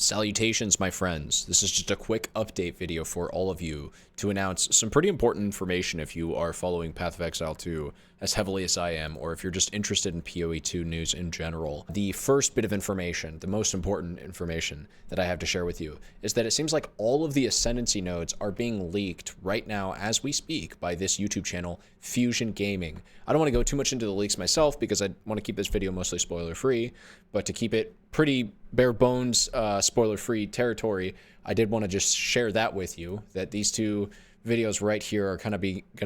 Salutations, my friends. This is just a quick update video for all of you to announce some pretty important information if you are following Path of Exile 2 as heavily as I am, or if you're just interested in PoE 2 news in general. The first bit of information, the most important information that I have to share with you, is that it seems like all of the Ascendancy nodes are being leaked right now as we speak by this YouTube channel, Fusion Gaming. I don't want to go too much into the leaks myself because I want to keep this video mostly spoiler-free, but to keep it pretty bare bones spoiler-free territory, I did want to just share that with you, that these two videos right here are going to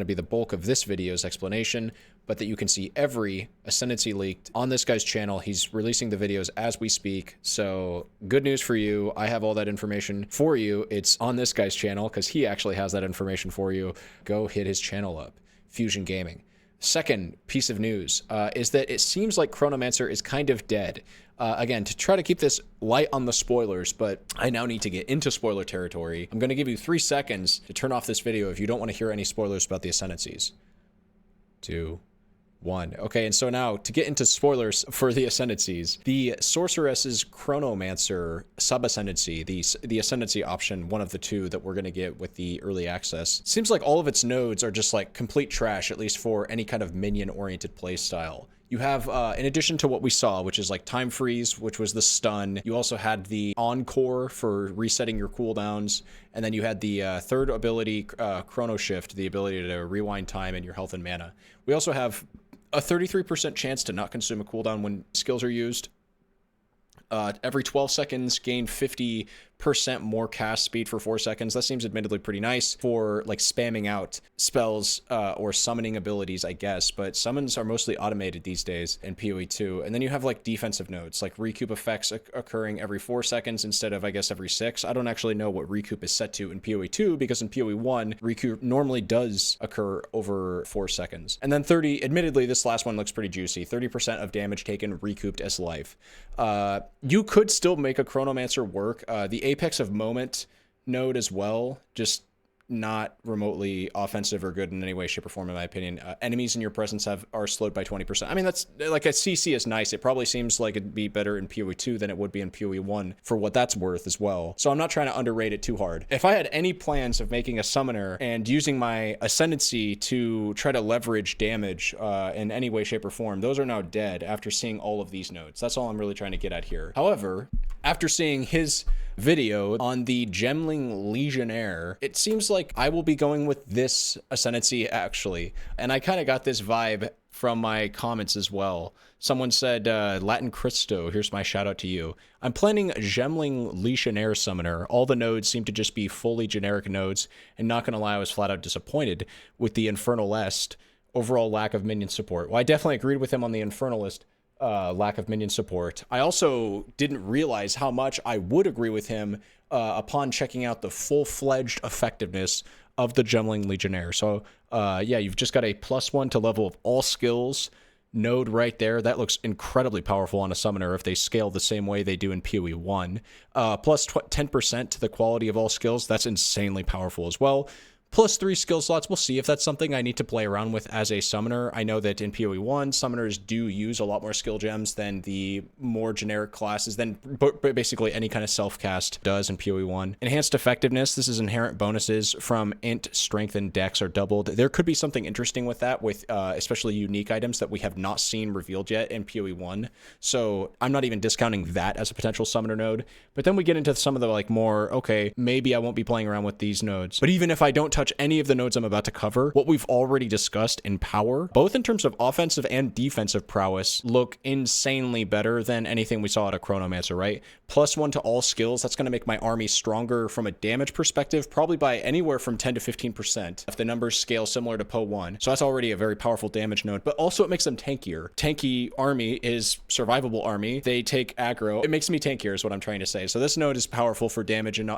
be the bulk of this video's explanation, but that you can see every Ascendancy leaked on this guy's channel. He's releasing the videos as we speak, so good news for you. I have all that information for you. It's on this guy's channel because he actually has that information for you. Go hit his channel up, Fusion Gaming. Second piece of news is that it seems like Chronomancer is kind of dead. Again, to try to keep this light on the spoilers, but I now need to get into spoiler territory. I'm going to give you 3 seconds to turn off this video if you don't want to hear any spoilers about the Ascendancies. 2, 1. Okay, and so now to get into spoilers for the Ascendancies, the Sorceress's Chronomancer sub-ascendancy, the Ascendancy option, one of the two that we're going to get with the early access, seems like all of its nodes are just like complete trash, at least for any kind of minion-oriented playstyle. You have, in addition to what we saw, which is like Time Freeze, which was the stun, you also had the Encore for resetting your cooldowns, and then you had the third ability, Chrono Shift, the ability to rewind time and your health and mana. We also have a 33% chance to not consume a cooldown when skills are used. Every 12 seconds, gain 50% more cast speed for 4 seconds. That seems admittedly pretty nice for like spamming out spells or summoning abilities, I guess. But summons are mostly automated these days in PoE 2. And then you have like defensive nodes, like recoup effects occurring every 4 seconds instead of, I guess, every 6. I don't actually know what recoup is set to in PoE 2 because in PoE 1, recoup normally does occur over 4 seconds. And then 30, admittedly, this last one looks pretty juicy. 30% of damage taken recouped as life. You could still make a Chronomancer work. The Apex of Moment node as well, just not remotely offensive or good in any way, shape, or form, in my opinion. Enemies in your presence are slowed by 20%. I mean, that's like a CC is nice. It probably seems like it'd be better in PoE 2 than it would be in PoE 1 for what that's worth as well. So I'm not trying to underrate it too hard. If I had any plans of making a summoner and using my Ascendancy to try to leverage damage in any way, shape, or form, those are now dead after seeing all of these nodes. That's all I'm really trying to get at here. However, after seeing his video on the Gemling Legionnaire, it seems like I will be going with this Ascendancy actually. And I kind of got this vibe from my comments as well. Someone said, Latin Christo, here's my shout out to you. I'm planning a Gemling Legionnaire summoner. All the nodes seem to just be fully generic nodes, and not gonna lie, I was flat out disappointed with the Infernalist overall lack of minion support. Well, I definitely agreed with him on the Infernalist lack of minion support. I also didn't realize how much I would agree with him upon checking out the full-fledged effectiveness of the Gemling Legionnaire. So yeah, you've just got a +1 to level of all skills node right there. That looks incredibly powerful on a summoner if they scale the same way they do in PoE 1. Plus 10% to the quality of all skills. That's insanely powerful as well. Plus 3 skill slots. We'll see if that's something I need to play around with as a summoner. I know that in PoE 1, summoners do use a lot more skill gems than the more generic classes, than basically any kind of self-cast does in PoE 1. Enhanced effectiveness. This is inherent bonuses from int, strength, and dex are doubled. There could be something interesting with that, with especially unique items that we have not seen revealed yet in PoE 1. So I'm not even discounting that as a potential summoner node. But then we get into some of the like more, okay, maybe I won't be playing around with these nodes. But even if I don't touch any of the nodes I'm about to cover, what we've already discussed in power, both in terms of offensive and defensive prowess, look insanely better than anything we saw at a Chronomancer, right? +1 to all skills, that's going to make my army stronger from a damage perspective, probably by anywhere from 10 to 15% if the numbers scale similar to PoE 1. So that's already a very powerful damage node, but also it makes them tankier. Tanky army is survivable army. They take aggro. It makes me tankier is what I'm trying to say. So this node is powerful for damage and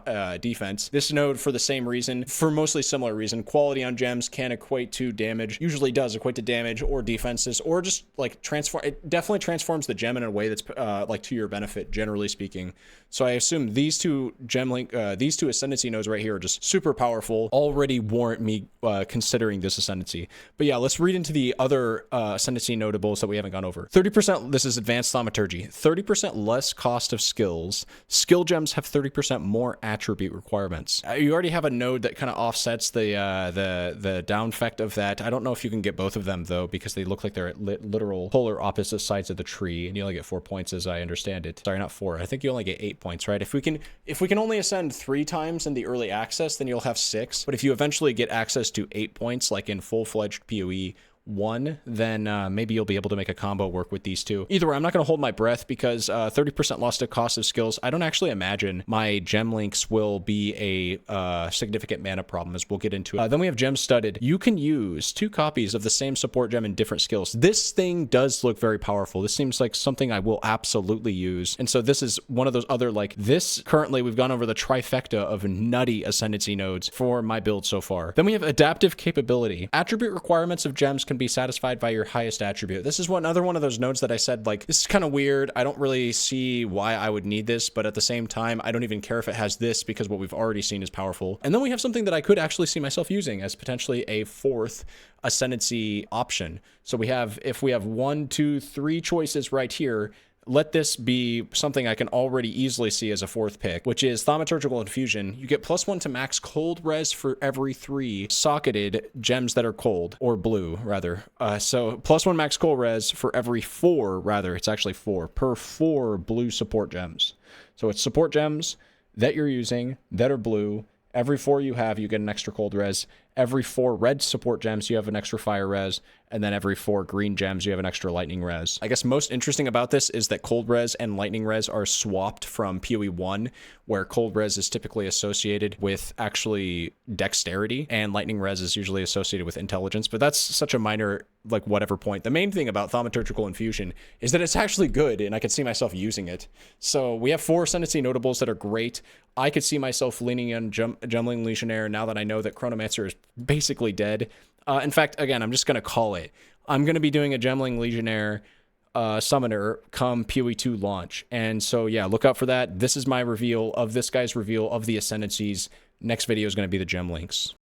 defense. This node, for the same reason, for mostly similar reason. Quality on gems can equate to damage, usually does equate to damage or defenses, or just like transform. It definitely transforms the gem in a way that's like to your benefit, generally speaking. So I assume these two these two ascendancy nodes right here are just super powerful, already warrant me considering this ascendancy. But yeah, let's read into the other ascendancy notables that we haven't gone over. 30%, this is advanced thaumaturgy. 30% less cost of skills. Skill gems have 30% more attribute requirements. You already have a node that kind of offsets the down effect of that. I don't know if you can get both of them though, because they look like they're at literal polar opposite sides of the tree, and you only get 4 points as I understand it. Sorry, not 4. I think you only get 8 points, right? If we can only ascend 3 times in the early access, then you'll have 6. But if you eventually get access to 8 points, like in full-fledged PoE 1, then maybe you'll be able to make a combo work with these two. Either way, I'm not going to hold my breath because 30% loss to cost of skills. I don't actually imagine my gem links will be a significant mana problem, as we'll get into it. Then we have gem studded. You can use 2 copies of the same support gem in different skills. This thing does look very powerful. This seems like something I will absolutely use. And so this is one of those other, like this, currently we've gone over the trifecta of nutty ascendancy nodes for my build so far. Then we have adaptive capability. Attribute requirements of gems can be satisfied by your highest attribute. This is another one of those nodes that I said, like, this is kind of weird. I don't really see why I would need this, but at the same time, I don't even care if it has this because what we've already seen is powerful. And then we have something that I could actually see myself using as potentially a 4th ascendancy option. So we have, if we have 1, 2, 3 choices right here, let this be something I can already easily see as a 4th pick, which is Thaumaturgical Infusion. You get +1 to max cold res for every 3 socketed gems that are cold, or blue, rather. So +1 max cold res for every 4, rather, it's actually 4, per 4 blue support gems. So it's support gems that you're using that are blue. Every 4 you have, you get an extra cold res. Every 4 red support gems, you have an extra fire res. And then every 4 green gems, you have an extra lightning res. I guess most interesting about this is that cold res and lightning res are swapped from PoE 1, where cold res is typically associated with actually dexterity, and lightning res is usually associated with intelligence. But that's such a minor, like, whatever point. The main thing about Thaumaturgical Infusion is that it's actually good, and I could see myself using it. So we have 4 ascendancy notables that are great. I could see myself leaning on Gemling Legionnaire now that I know that Chronomancer is basically dead. In fact, again, I'm just going to call it. I'm going to be doing a Gemling Legionnaire summoner come PoE 2 launch. And so, yeah, look out for that. This is my reveal of this guy's reveal of the ascendancies. Next video is going to be the gem links.